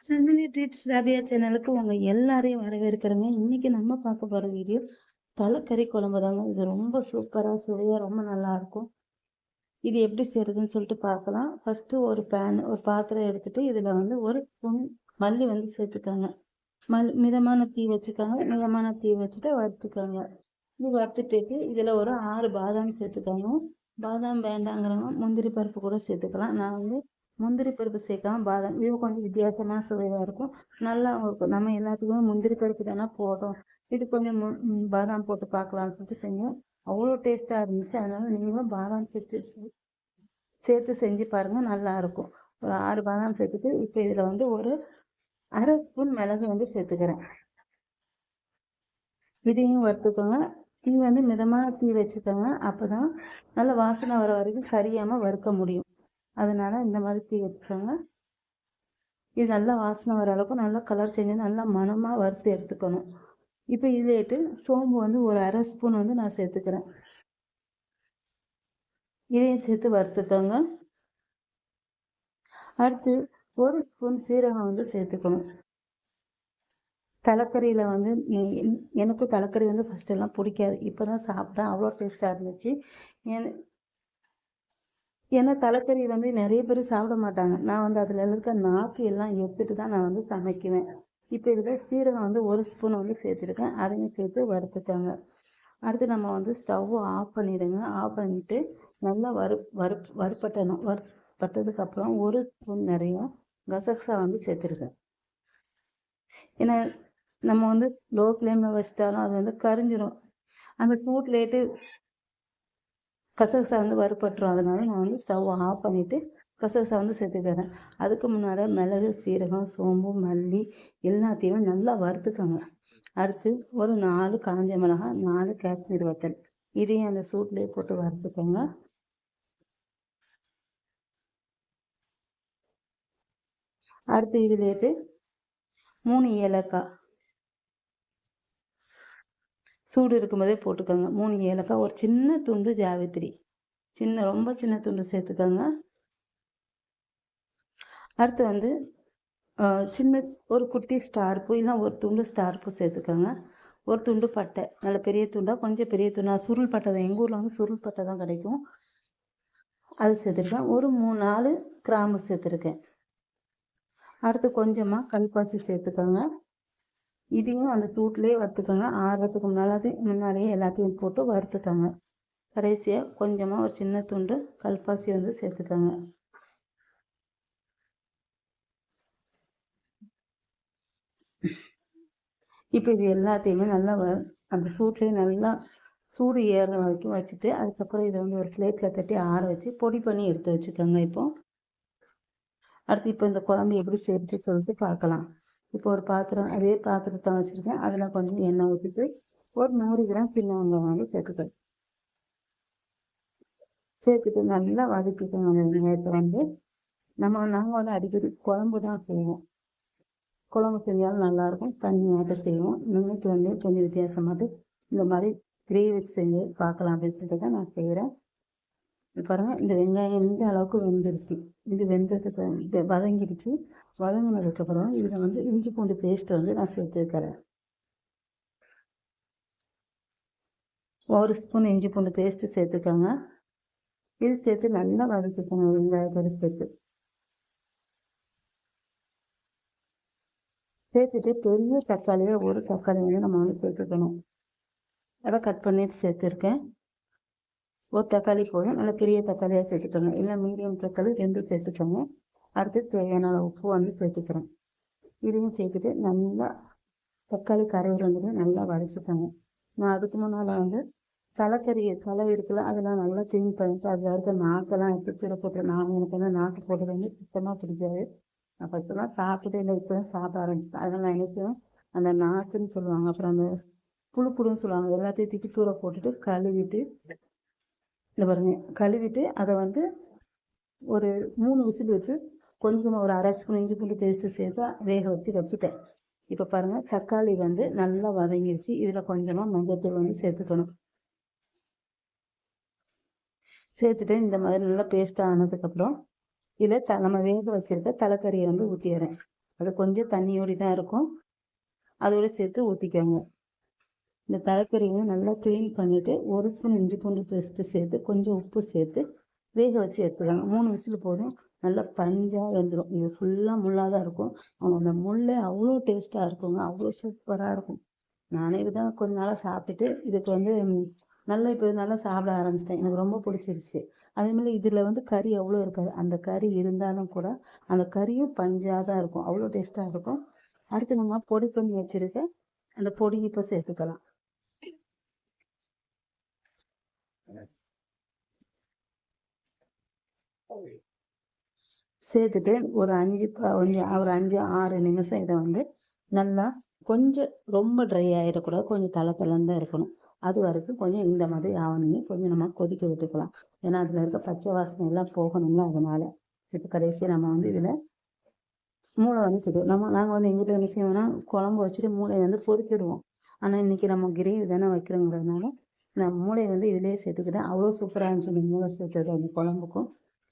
Sicily treats Rabia சேனலுக்கு உங்க எல்லாரையும் வரவேற்கிறேங்க. இன்னைக்கு நம்ம பார்க்க போற வீடியோ தலைக்கறி குழம்பு தாங்க. இது ரொம்ப சூப்பரா சுவையா ரொம்ப நல்லா இருக்கும். இது எப்படி செய்யறதுன்னு சொல்லிட்டு பார்க்கலாம். ஃபர்ஸ்ட் ஒரு பாத்திரம் எடுத்துட்டு இதுல வந்து ஒரு ஸ்பூன் மல்லி வந்து சேர்த்துக்கோங்க. மிதமான தீ வச்சுக்கோங்க. மிதமான தீ வச்சுட்டு வறுத்துக்கோங்க. இது வறுத்துட்டு இதுல ஒரு 6 பாதாம் சேர்த்துக்கோங்க. பாதாம் வேண்டாங்கிறவங்க முந்திரி பருப்பு கூட சேர்த்துக்கலாம். நான் வந்து முந்திரி பருப்பு சேர்க்காம பாதாம் இது கொஞ்சம் வித்தியாசமா சுவையாக இருக்கும். நல்லா இருக்கும். நம்ம எல்லாத்துக்குமே முந்திரி பருப்பு தானே போடுறோம். இது கொஞ்சம் பாதாம் போட்டு பார்க்கலாம்னு சொல்லிட்டு செஞ்சோம். அவ்வளோ டேஸ்ட்டாக இருந்துச்சு. அதனால நீங்களும் பாதாம் சேர்த்து செஞ்சு பாருங்கள், நல்லா இருக்கும். ஒரு 6 பாதாம் சேர்த்துட்டு இப்போ இதில் வந்து ஒரு அரை ஸ்பூன் மிளகு வந்து சேர்த்துக்கிறேன். இதையும் வறுத்துக்கோங்க. தீ வந்து மிதமான தீ வச்சுக்கோங்க. அப்போதான் நல்ல வாசனை வர வரைக்கும் கரியாமல் வறுக்க முடியும். அதனால இந்த மாதிரி தீ வச்சுக்கோங்க. இது நல்லா வாசனை வர அளவுக்கு நல்லா கலர் செஞ்சு நல்லா மணமாக வறுத்து எடுத்துக்கணும். இப்போ இதைட்டு சோம்பு வந்து ஒரு அரை ஸ்பூன் வந்து நான் சேர்த்துக்கிறேன். இதையும் சேர்த்து வறுத்துக்கோங்க. அடுத்து ஒரு ஸ்பூன் சீரகம் வந்து சேர்த்துக்கணும். தலைக்கறியில் வந்து எனக்கும் தலைக்கறி வந்து ஃபஸ்ட்டெல்லாம் பிடிக்காது. இப்போ தான் சாப்பிட்டேன், அவ்வளோ டேஸ்ட்டாக இருந்துச்சு. ஏன்னா தலைக்கறி வந்து நிறைய பேர் சாப்பிட மாட்டாங்க. நான் வந்து அதில் இருக்க நாக்கு எல்லாம் எடுத்துட்டு தான் நான் வந்து சமைக்குவேன். இப்போ இதில் சீரகம் வந்து ஒரு ஸ்பூன் வந்து சேர்த்துருக்கேன். அதையும் சேர்த்து வறுத்துக்கோங்க. அடுத்து நம்ம வந்து ஸ்டவ் ஆஃப் பண்ணிடுங்க. ஆஃப் பண்ணிவிட்டு நல்லா வறுப்பட்டணும். வறுப்பட்டதுக்கப்புறம் ஒரு ஸ்பூன் நிறைய கசகசா வந்து சேர்த்துருக்கேன். ஏன்னா நம்ம வந்து லோ ஃப்ளேமில் வச்சிட்டாலும் அது வந்து கரிஞ்சிடும். அந்த சூட்லேட்டு கசகசா வந்து வறுப்பட்டுரும். அதனால நான் வந்து ஸ்டவ் ஆஃப் பண்ணிவிட்டு கசகசா வந்து சேர்த்துக்கிறேன். அதுக்கு முன்னாடி மிளகு, சீரகம், சோம்பு, மல்லி எல்லாத்தையுமே நல்லா வறுத்துக்கோங்க. அடுத்து ஒரு 4 காஞ்ச மிளகாய், 4 காஷ்மீர் வத்தல் இதையும் அந்த சூட்லேயே போட்டு வறுத்துக்கோங்க. அடுத்து இதுலேட்டு 3 ஏலக்காய் சூடு இருக்கும்போதே போட்டுக்கோங்க. 3 ஏலக்காய், ஒரு சின்ன துண்டு ஜாவித்திரி, ரொம்ப சின்ன துண்டு சேர்த்துக்கோங்க. அடுத்து வந்து சின்ன ஒரு குட்டி ஸ்டார் பூ இல்லை ஒரு துண்டு ஸ்டார் பூ சேர்த்துக்கோங்க. ஒரு துண்டு பட்டை, நல்ல பெரிய துண்டாக, கொஞ்சம் பெரிய துண்டா சுருள் பட்டை தான். எங்கள் ஊரில் வந்து சுருள் பட்டை தான் கிடைக்கும். அது சேர்த்துருக்கேன். ஒரு 3-4 கிராம்பு சேர்த்துருக்கேன். அடுத்து கொஞ்சமாக கல்பாசி சேர்த்துக்கோங்க. இதையும் அந்த சூட்லேயே வறுத்துக்கோங்க. ஆறுறதுக்கு முன்னாடியே எல்லாத்தையும் போட்டு வறுத்துக்கோங்க. கடைசியாக கொஞ்சமாக ஒரு சின்ன துண்டு கல்பாசி வந்து சேர்த்துக்கோங்க. இப்போ இது எல்லாத்தையுமே நல்லா அந்த சூட்லேயே நல்லா சூடு ஏறுற வரைக்கும் வச்சுட்டு அதுக்கப்புறம் இதை வந்து ஒரு பிளேட்டில் தட்டி ஆற வச்சு பொடி பண்ணி எடுத்து வச்சுக்கோங்க. அடுத்து இப்போ இந்த குழம்பு எப்படி செய்யறது சொல்லிட்டு பார்க்கலாம். இப்போ ஒரு பாத்திரம், அதே பாத்திரத்தை வச்சுருக்கேன். அதில் கொஞ்சம் எண்ணெய் ஊற்றிட்டு ஒரு 100 கிராம் சின்ன வெங்காயம் வந்து சேர்த்துட்டு நல்லா வதக்கிக்கோங்க. அந்த வெங்காயத்தை வந்து நாங்கள் வந்து அடிக்கடி குழம்பு தான் செய்வோம். குழம்பு செஞ்சாலும் நல்லாயிருக்கும். தண்ணியாட்ட செய்வோம். இன்னைக்கு வந்து கொஞ்சம் வித்தியாசமாட்டு இந்த மாதிரி கிரேவி வச்சு செஞ்சு பார்க்கலாம் அப்படின்னு சொல்லிட்டு தான் நான் செய்கிறேன். பாருங்கள், இந்த வெங்காயம் இந்த அளவுக்கு வெந்துருச்சு. இது வெந்ததுக்கு வதங்கிடுச்சு. வதங்கினதுக்கப்புறம் இதில் வந்து இஞ்சி பூண்டு பேஸ்ட்டு வந்து நான் சேர்த்துக்கிறேன். ஒரு ஸ்பூன் இஞ்சி பூண்டு பேஸ்ட்டு சேர்த்துக்கோங்க. இது சேர்த்து நல்லா வதக்கிக்கோங்க. வெங்காயத்தோடு சேர்த்துட்டு பெரிய தக்காளியை ஒரு தக்காளி வந்து நம்ம வந்து சேர்த்துக்கணும். அதை கட் பண்ணிட்டு சேர்த்துருக்கேன். ஒரு தக்காளி போதும். நல்லா பெரிய தக்காளியாக சேர்த்துக்கோங்க. இல்லை மீடியம் தக்காளி 2 சேர்த்துக்கோங்க. அடுத்து தேவையான உப்பு வந்து சேர்த்துக்கிறேன். இதையும் சேர்த்துட்டு நல்லா தக்காளி கரையில் வந்துட்டு நல்லா வதக்கிக்கோங்க. நான் அதுக்கு முன்னால் வந்து தலை இருக்குல்ல, அதெல்லாம் நல்லா க்ளீன் பண்ணிட்டு அதில் இருக்க நாக்கெல்லாம் எடுத்து கீழே போட்டு எனக்கு வந்து நாக்கு போட்டது வந்து சுத்தமாக பிடிக்காது. நான் ஃபஸ்ட்டெல்லாம் சாப்பிட்டுட்டு இல்லை இப்போ தான் சாப்பிட ஆரம்பிச்சேன். அதனால் நான் என்ன செய்வேன், அந்த நாக்குன்னு சொல்லுவாங்க, அப்புறம் அந்த புழுன்னு சொல்லுவாங்க, எல்லாத்தையும் தூக்கி தூர போட்டுட்டு கழுவிட்டு கழுவிட்டு அதை வந்து ஒரு 3 விசில் வச்சு கொஞ்சமாக ஒரு அரை ஸ்பூன் இஞ்சி பூண்டு பேஸ்ட்டு சேர்த்து வேக வச்சுட்டேன். இப்போ பாருங்கள், தக்காளி வந்து நல்லா வதங்கிடுச்சு. இதில் கொஞ்சமாக மஞ்சள்தூள் வந்து சேர்த்துக்கணும். சேர்த்துட்டு இந்த மாதிரி நல்லா பேஸ்ட்டாக ஆனதுக்கப்புறம் இதில் நம்ம வேக வச்சுருக்க தலைக்கறியை வந்து ஊற்றிடுறேன். அது கொஞ்சம் தண்ணியோடி தான் இருக்கும். அதோட சேர்த்து ஊற்றிக்கோங்க. இந்த தலைக்கறியை நல்லா க்ளீன் பண்ணிவிட்டு 1 ஸ்பூன் இஞ்சி பூண்டு பேஸ்ட்டு சேர்த்து கொஞ்சம் உப்பு சேர்த்து வேக வச்சு எடுத்துக்கோங்க. 3 விசில் போதும். நல்லா பஞ்சாக வெந்துடும். இது ஃபுல்லாக முள்ளாக தான் இருக்கும். அந்த முள்ளே அவ்வளோ டேஸ்ட்டாக இருக்குங்க. அவ்வளோ சூப்பராக இருக்கும். நானே தான் கொஞ்ச நாளாக சாப்பிட்டுட்டு இதுக்கு வந்து நல்லா இப்போ நல்லா சாப்பிட ஆரம்பிச்சிட்டேன். எனக்கு ரொம்ப பிடிச்சிருச்சு. அதேமாதிரி இதில் வந்து கறி அவ்வளோ இருக்காது. அந்த கறி இருந்தாலும் கூட அந்த கறியும் பஞ்சாக தான் இருக்கும். அவ்வளோ டேஸ்ட்டாக இருக்கும். அடுத்து நம்ம பொடி பண்ணி வச்சுருக்க அந்த பொடி இப்போ சேர்த்துக்கலாம். சேர்த்துட்டு ஒரு 5 6 நிமிஷம் இதை வந்து நல்லா கொஞ்சம் ரொம்ப ட்ரை ஆகிடக்கூடாது. கொஞ்சம் தளத்தளன்னு தான் இருக்கணும். அது வரைக்கும் கொஞ்சம் இந்த மாதிரி ஆகணுமே கொஞ்சம் நம்ம கொதிக்க விட்டுக்கலாம். ஏன்னா அதில் இருக்க பச்சை வாசனை எல்லாம் போகணும்ல, அதனால். இப்போ கடைசியாக நம்ம வந்து இதில் மூளை வந்து நாங்கள் வந்து எங்கிட்ட என்ன செய்வோம்னா குழம்பு வச்சுட்டு மூளையை வந்து பொரிச்சிடுவோம். ஆனால் இன்றைக்கி நம்ம கிரேவி தானே வைக்கிறோங்கிறதுனால நான் மூளையை வந்து இதிலே சேர்த்துக்கிட்டேன். அவ்வளோ சூப்பராக இருந்துச்சு இந்த மூளை சேர்த்தது அந்த குழம்புக்கும்,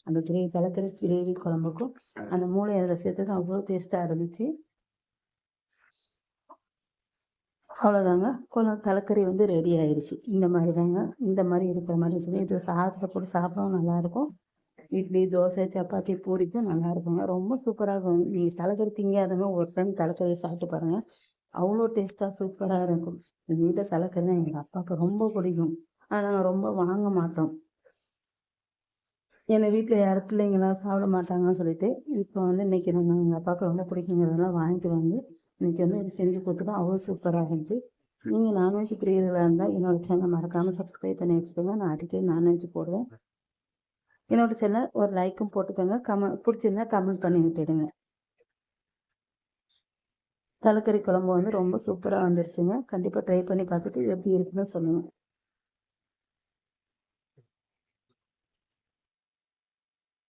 அந்த தலைக்கறி கிரேவி குழம்புக்கும் அந்த மூளை அதில் சேர்த்தது அவ்வளோ டேஸ்ட்டாக இருந்துச்சு. அவ்வளோதாங்க, தலைக்கறி வந்து ரெடி ஆயிடுச்சு. இந்த மாதிரி தாங்க, இந்த மாதிரி இருக்கிற மாதிரி இருக்குது. இது சாதத்தில் போட்டு சாப்பிடவும் நல்லாயிருக்கும். இட்லி, தோசை, சப்பாத்தி, பூரிக்கும் நல்லா இருக்குங்க. ரொம்ப சூப்பராக இருக்கும். நீங்கள் தலைக்கறி திங்காதவங்க ஒரு டைம் தலைக்கறியை சாப்பிட்டு பாருங்கள். அவ்வளோ டேஸ்ட்டாக சூப்பராக இருக்கும். எங்கள் வீட்டில் தலைக்கறினா எங்கள் அப்பாவுக்கு ரொம்ப பிடிக்கும். ஆனால் நாங்கள் ரொம்ப வாங்க மாட்டோம். என்னை வீட்டில் யாரும் பிள்ளைங்களாம் சாப்பிட மாட்டாங்கன்னு சொல்லிட்டு இப்போ வந்து இன்றைக்கி எங்கள் அப்பாவுக்கு ரொம்ப பிடிக்குங்கிறதுனால வாங்கிட்டு வந்து இன்றைக்கி வந்து இது செஞ்சு கொடுத்துட்டோம். அவ்வளோ சூப்பராக இருந்துச்சு. நீங்கள் நான்வெஜ் பிரியர்களாக இருந்தால் என்னோடய சேனல் மறக்காமல் சப்ஸ்கிரைப் பண்ணி வச்சுக்கோங்க. நான் அடிக்கடி நான்வெஜ் போடுவேன். என்னோட சேனல் ஒரு லைக்கும் போட்டுக்கோங்க. பிடிச்சிருந்தா கமெண்ட் பண்ணி விட்டுடுங்க. தலைக்கறி குழம்பு வந்து ரொம்ப சூப்பராக வந்துருச்சுங்க. கண்டிப்பாக ட்ரை பண்ணி பார்த்துட்டு எப்படி இருக்குன்னு சொல்லுங்கள்.